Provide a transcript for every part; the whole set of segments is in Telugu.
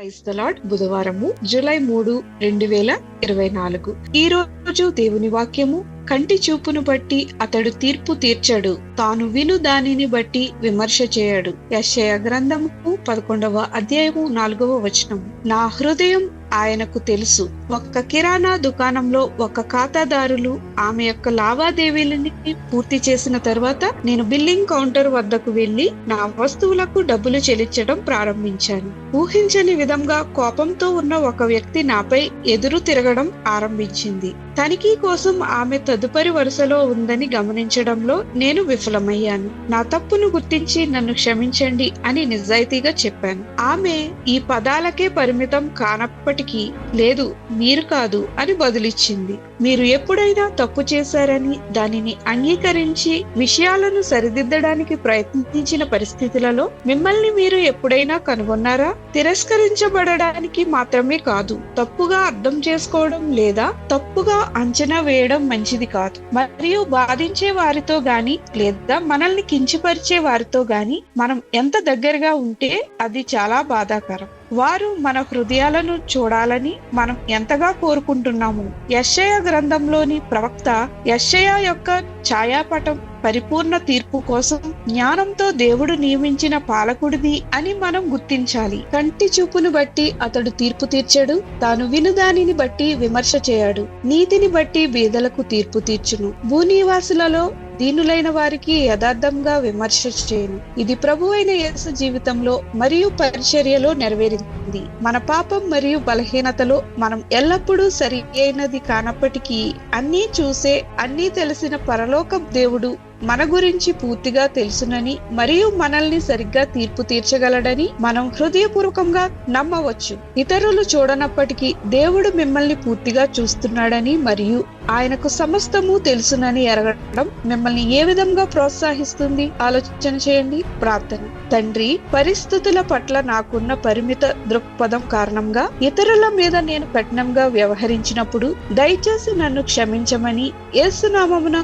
Praise the Lord. బుధవారము జూలై 3, 2024. ఈ రోజు దేవుని వాక్యము, కంటి చూపును బట్టి అతడు తీర్పు తీర్చడు, తాను విను దానిని బట్టి విమర్శ చేయడు. యెషయా గ్రంథము 11వ అధ్యాయము 4వ వచనం. నా హృదయం ఆయనకు తెలుసు. ఒక్క కిరాణా దుకాణంలో ఒక ఖాతాదారులు ఆమె యొక్క లావాదేవీలని పూర్తి చేసిన తర్వాత నేను బిల్లింగ్ కౌంటర్ వద్దకు వెళ్లి నా వస్తువులకు డబ్బులు చెల్లించడం ప్రారంభించాను. ఊహించని విధంగా కోపంతో ఉన్న ఒక వ్యక్తి నాపై ఎదురు తిరగడం ఆరంభించింది. తనిఖీ కోసం ఆమె తదుపరి వరుసలో ఉందని గమనించడంలో నేను విఫలమయ్యాను. నా తప్పును గుర్తించి నన్ను క్షమించండి అని నిజాయితీగా చెప్పాను. ఆమె ఈ పదాలకే పరిమితం కానప్పటికీ లేదు, మీరు కాదు అని బదులిచ్చింది. మీరు ఎప్పుడైనా తప్పు చేశారని దానిని అంగీకరించి విషయాలను సరిదిద్దడానికి ప్రయత్నించిన పరిస్థితులలో మిమ్మల్ని మీరు ఎప్పుడైనా కనుగొన్నారా? తిరస్కరించబడడానికి మాత్రమే కాదు, తప్పుగా అర్థం చేసుకోవడం లేదా తప్పుగా అంచనా వేయడం మంచిది కాదు. మరియు బాధించే వారితో గాని లేదా మనల్ని కించపరిచే వారితో గాని మనం ఎంత దగ్గరగా ఉంటే అది చాలా బాధాకరం. వారు మన హృదయాలను చూడాలని మనం ఎంతగా కోరుకుంటున్నాము. యెషయా గ్రంథంలోని ప్రవక్త యెషయా యొక్క ఛాయాపటం పరిపూర్ణ తీర్పు కోసం జ్ఞానంతో దేవుడు నియమించిన పాలకుడిది అని మనం గుర్తించాలి. కంటి చూపును బట్టి అతడు తీర్పు తీర్చడు, తాను విను దానిని బట్టి విమర్శ చేయడు. నీతిని బట్టి బీదలకు తీర్పు తీర్చును, భూనివాసులలో దీనులైన వారికి యథార్థంగా విమర్శ చేయను. ఇది ప్రభువైన యేసు జీవితంలో మరియు పరిచర్యలో నెరవేరింది. మన పాపం మరియు బలహీనతలో మనం ఎల్లప్పుడూ సరి అయినది కానప్పటికీ అన్నీ చూసే, అన్నీ తెలిసిన పరలోక దేవుడు మన గురించి పూర్తిగా తెలుసునని మరియు మనల్ని సరిగ్గా తీర్పు తీర్చగలడని మనం హృదయపూర్వకంగా నమ్మవచ్చు. ఇతరులు చూడనప్పటికీ దేవుడు మిమ్మల్ని పూర్తిగా చూస్తున్నాడని మరియు ఆయనకు సమస్తము తెలుసునని ఎరగడం మిమ్మల్ని ఏ విధంగా ప్రోత్సహిస్తుంది? ఆలోచన చేయండి. ప్రార్థన. తండ్రి, పరిస్థితుల పట్ల నాకున్న పరిమిత దృక్పథం కారణంగా ఇతరుల మీద నేను కఠినంగా వ్యవహరించినప్పుడు దయచేసి నన్ను క్షమించమని యేసు నామమున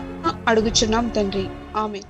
అడుగుచున్నాం తండ్రి. ఆమేన్.